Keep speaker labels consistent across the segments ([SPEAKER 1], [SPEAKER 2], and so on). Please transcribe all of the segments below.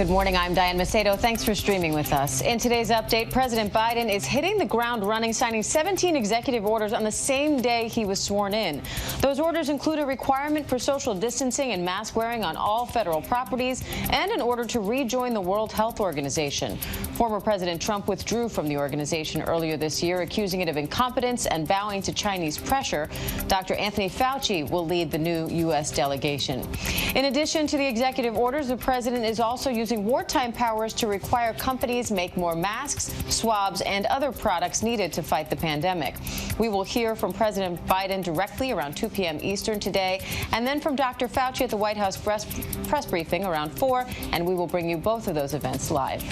[SPEAKER 1] Good morning, I'm Diane Macedo. Thanks for streaming with us. In today's update, President Biden is hitting the ground running, signing 17 executive orders on the same day he was sworn in. Those orders include a requirement for social distancing and mask wearing on all federal properties and an order to rejoin the World Health Organization. Former President Trump withdrew from the organization earlier this year, accusing it of incompetence and bowing to Chinese pressure. Dr. Anthony Fauci will lead the new U.S. delegation. In addition to the executive orders, the president is also using wartime powers to require companies make more masks, swabs, and other products needed to fight the pandemic. We will hear from President Biden directly around 2 p.m. Eastern today, and then from Dr. Fauci at the White House press briefing around 4, and we will bring you both of those events live.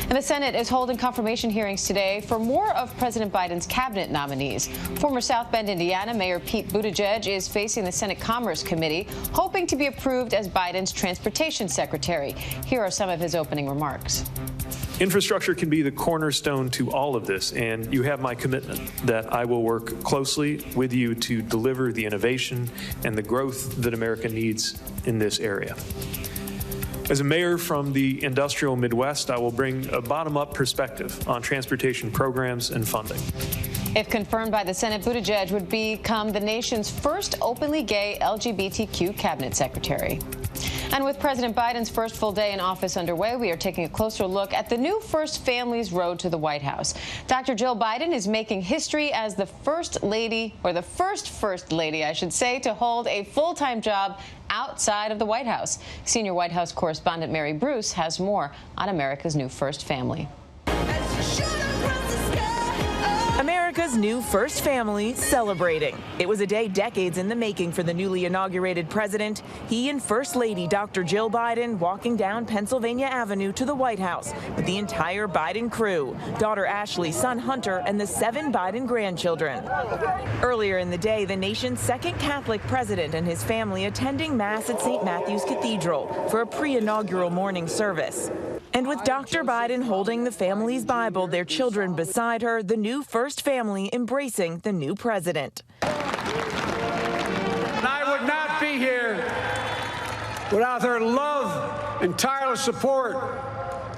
[SPEAKER 1] And the Senate is holding confirmation hearings today for more of President Biden's cabinet nominees. Former South Bend, Indiana Mayor Pete Buttigieg is facing the Senate Commerce Committee, hoping to be approved as Biden's transportation secretary. Here are some of his opening remarks.
[SPEAKER 2] Infrastructure can be the cornerstone to all of this, and you have my commitment that I will work closely with you to deliver the innovation and the growth that America needs in this area. As a mayor from the industrial Midwest, I will bring a bottom-up perspective on transportation programs and funding.
[SPEAKER 1] If confirmed by the Senate, Buttigieg would become the nation's first openly gay LGBTQ cabinet secretary. And with President Biden's first full day in office underway, we are taking a closer look at the new First Family's road to the White House. Dr. Jill Biden is making history as the first lady, or the first lady, I should say, to hold a full-time job outside of the White House. Senior White House correspondent Mary Bruce has more on America's new First Family.
[SPEAKER 3] America's new first family celebrating. It was a day decades in the making for the newly inaugurated president. He and First Lady Dr. Jill Biden walking down Pennsylvania Avenue to the White House with the entire Biden crew, daughter Ashley, son Hunter, and the 7 Biden grandchildren. Earlier in the day, the nation's second Catholic president and his family attending Mass at St. Matthew's Cathedral for a pre-inaugural morning service. And with Dr. Biden holding the family's Bible, their children beside her, the new first family embracing the new president.
[SPEAKER 4] I would not be here without their love and tireless support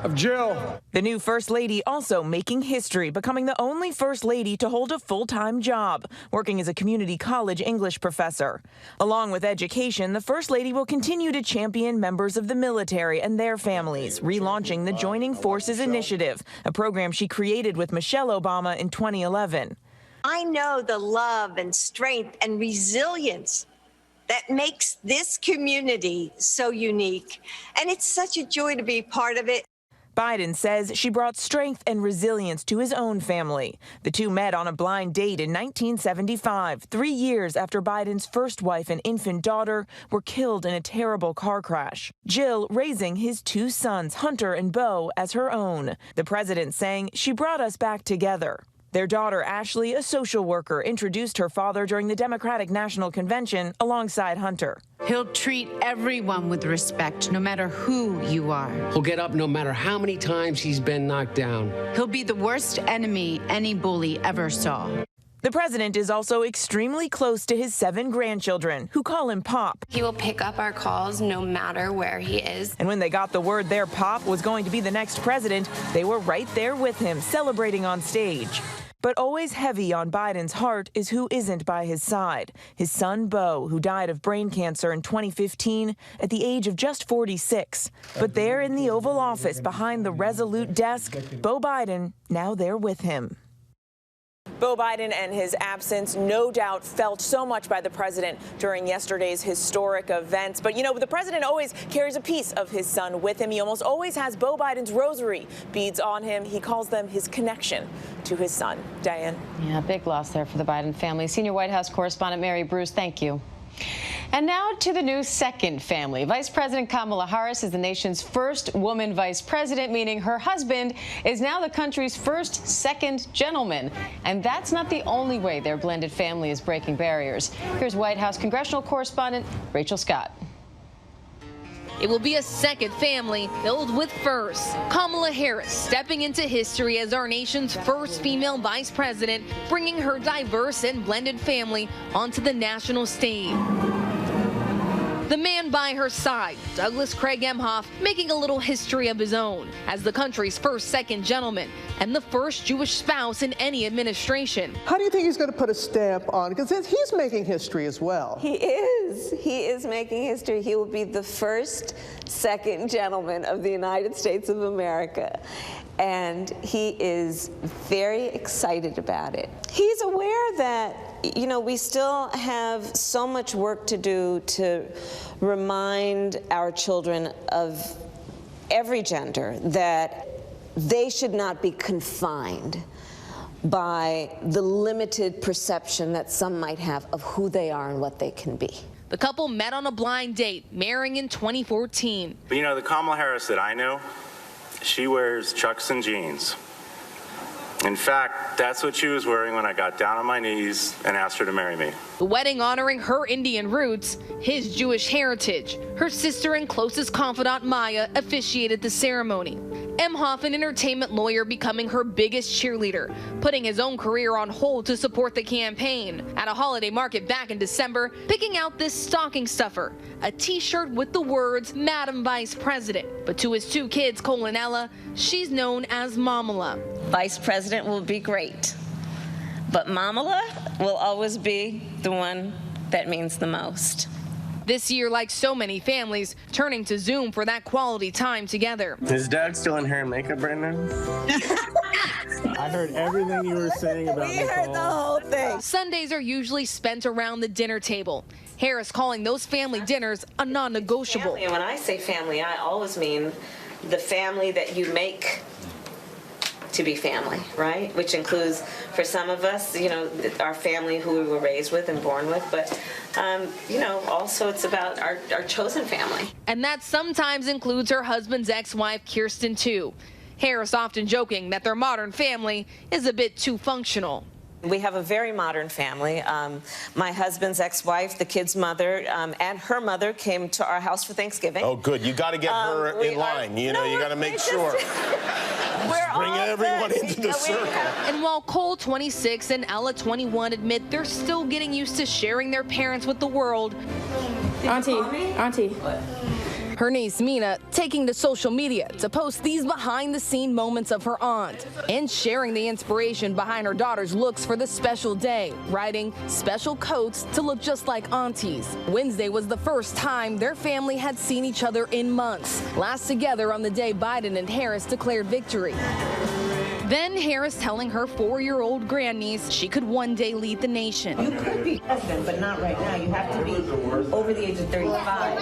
[SPEAKER 4] of Jill.
[SPEAKER 3] The new First Lady also making history, becoming the only First Lady to hold a full-time job, working as a community college English professor. Along with education, the First Lady will continue to champion members of the military and their families, relaunching the Joining Forces Initiative, a program she created with Michelle Obama in 2011.
[SPEAKER 5] I know the love and strength and resilience that makes this community so unique, and it's such a joy to be part of it.
[SPEAKER 3] Biden says she brought strength and resilience to his own family. The two met on a blind date in 1975, 3 years after Biden's first wife and infant daughter were killed in a terrible car crash. Jill raising his 2 sons, Hunter and Beau, as her own. The president saying she brought us back together. Their daughter, Ashley, a social worker, introduced her father during the Democratic National Convention alongside Hunter.
[SPEAKER 6] He'll treat everyone with respect, no matter who you are.
[SPEAKER 7] He'll get up no matter how many times he's been knocked down.
[SPEAKER 6] He'll be the worst enemy any bully ever saw.
[SPEAKER 3] The president is also extremely close to his 7 grandchildren, who call him Pop.
[SPEAKER 8] He will pick up our calls no matter where he is.
[SPEAKER 3] And when they got the word their Pop was going to be the next president, they were right there with him, celebrating on stage. But always heavy on Biden's heart is who isn't by his side. His son, Beau, who died of brain cancer in 2015 at the age of just 46. But there in the Oval Office behind the resolute desk, Beau Biden, now there with him. Beau Biden and his absence no doubt felt so much by the president during yesterday's historic events. But, you know, the president always carries a piece of his son with him. He almost always has Beau Biden's rosary beads on him. He calls them his connection to his son. Diane.
[SPEAKER 1] Yeah, big loss there for the Biden family. Senior White House correspondent Mary Bruce, thank you. And now to the new second family. Vice President Kamala Harris is the nation's first woman vice president, meaning her husband is now the country's first second gentleman. And that's not the only way their blended family is breaking barriers. Here's White House congressional correspondent Rachel Scott.
[SPEAKER 9] It will be a second family filled with firsts. Kamala Harris stepping into history as our nation's first female vice president, bringing her diverse and blended family onto the national stage. The man by her side, Douglas Craig Emhoff, making a little history of his own as the country's first second gentleman and the first Jewish spouse in any administration.
[SPEAKER 10] How do you think he's going to put a stamp on it? Because he's making history as well.
[SPEAKER 11] He is. He is making history. He will be the first second gentleman of the United States of America. And he is very excited about it. He's aware that, you know, we still have so much work to do to remind our children of every gender that they should not be confined by the limited perception that some might have of who they are and what they can be.
[SPEAKER 9] The couple met on a blind date, marrying in 2014.
[SPEAKER 12] But you know, the Kamala Harris that I know, she wears Chucks and jeans. In fact, that's what she was wearing when I got down on my knees and asked her to marry me.
[SPEAKER 9] The wedding honoring her Indian roots, his Jewish heritage. Her sister and closest confidant, Maya, officiated the ceremony. Emhoff, an entertainment lawyer, becoming her biggest cheerleader, putting his own career on hold to support the campaign. At a holiday market back in December, picking out this stocking stuffer, a t-shirt with the words, Madam Vice President. But to his two kids, Cole and Ella, she's known as Mamala.
[SPEAKER 11] Vice President will be great, but Mamala will always be the one that means the most.
[SPEAKER 9] This year, like so many families, turning to Zoom for that quality time together.
[SPEAKER 13] Is Doug still in hair and makeup right now?
[SPEAKER 10] I heard everything you were saying about Nicole.
[SPEAKER 11] We heard the whole thing.
[SPEAKER 9] Sundays are usually spent around the dinner table. Harris calling those family dinners a non-negotiable.
[SPEAKER 11] And when I say family, I always mean the family that you make to be family, right? Which includes, for some of us, you know, our family who we were raised with and born with, but, you know, also it's about our chosen family.
[SPEAKER 9] And that sometimes includes her husband's ex-wife, Kirsten, too. Harris often joking that their modern family is a bit too functional.
[SPEAKER 11] We have a very modern family. My husband's ex-wife, the kid's mother, and her mother came to our house for Thanksgiving.
[SPEAKER 14] Oh, good. You got to get her in line. You know, you got to make sure. Bring everyone into the circle.
[SPEAKER 9] And while Cole, 26, and Ella, 21, admit they're still getting used to sharing their parents with the world.
[SPEAKER 15] Auntie.
[SPEAKER 9] Her niece, Mina, taking to social media to post these behind-the-scene moments of her aunt and sharing the inspiration behind her daughter's looks for the special day, writing special coats to look just like aunties. Wednesday was the first time their family had seen each other in months, last together on the day Biden and Harris declared victory. Then Harris telling her 4-year-old grandniece she could one day lead the nation.
[SPEAKER 11] You could be president, but not right now. You have to be over the age of 35.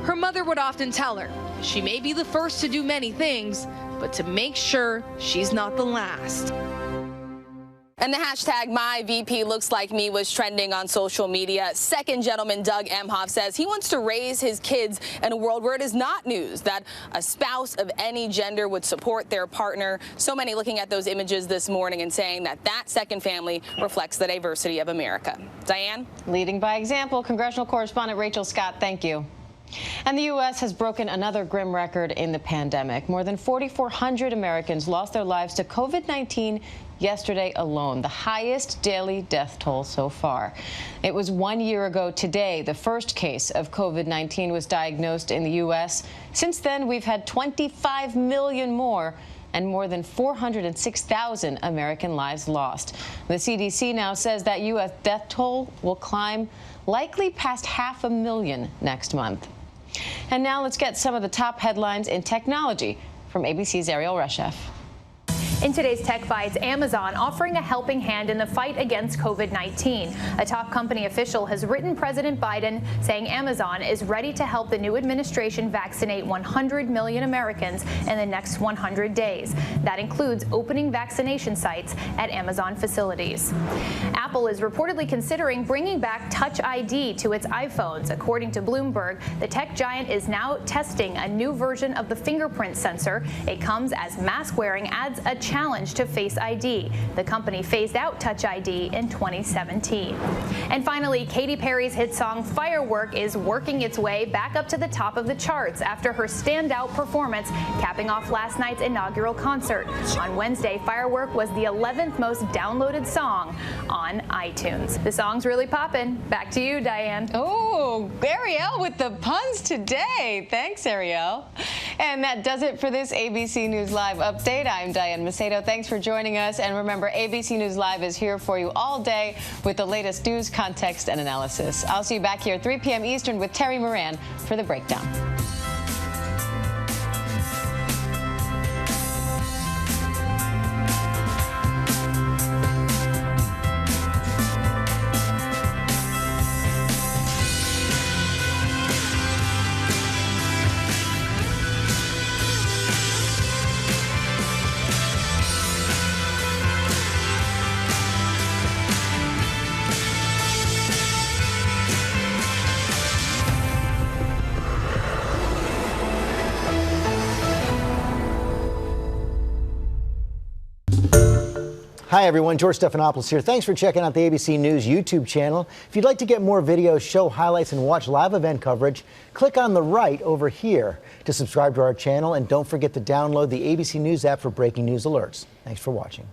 [SPEAKER 9] Her mother would often tell her she may be the first to do many things, but to make sure she's not the last.
[SPEAKER 16] And the hashtag #MyVP was trending on social media. Second gentleman Doug Emhoff says he wants to raise his kids in a world where it is not news that a spouse of any gender would support their partner. So many looking at those images this morning and saying that that second family reflects the diversity of America. Diane?
[SPEAKER 1] Leading by example, congressional correspondent Rachel Scott, thank you. And the U.S. has broken another grim record in the pandemic. More than 4,400 Americans lost their lives to COVID-19 yesterday alone, the highest daily death toll so far. It was 1 year ago today the first case of COVID-19 was diagnosed in the U.S. Since then, we've had 25 million more and more than 406,000 American lives lost. The CDC now says that U.S. death toll will climb likely past 500,000 next month. And now let's get some of the top headlines in technology from ABC's Ariel Reshef.
[SPEAKER 17] In today's Tech Bites, Amazon offering a helping hand in the fight against COVID-19. A top company official has written President Biden saying Amazon is ready to help the new administration vaccinate 100 million Americans in the next 100 days. That includes opening vaccination sites at Amazon facilities. Apple is reportedly considering bringing back Touch ID to its iPhones. According to Bloomberg, the tech giant is now testing a new version of the fingerprint sensor. It comes as mask wearing adds a chip challenge to Face ID. The company phased out Touch ID in 2017. And finally, Katy Perry's hit song Firework is working its way back up to the top of the charts after her standout performance, capping off last night's inaugural concert. On Wednesday, Firework was the 11th most downloaded song on iTunes. The song's really poppin'. Back to you, Diane.
[SPEAKER 1] Oh, Ariel with the puns today. Thanks, Ariel. And that does it for this ABC News Live update. I'm Diane Macedo. Thanks for joining us. And remember, ABC News Live is here for you all day with the latest news, context, and analysis. I'll see you back here at 3 p.m. Eastern with Terry Moran for The Breakdown.
[SPEAKER 18] Hi everyone, George Stephanopoulos here. Thanks for checking out the ABC News YouTube channel. If you'd like to get more videos, show highlights, and watch live event coverage, click on the right over here to subscribe to our channel, and don't forget to download the ABC News app for breaking news alerts. Thanks for watching.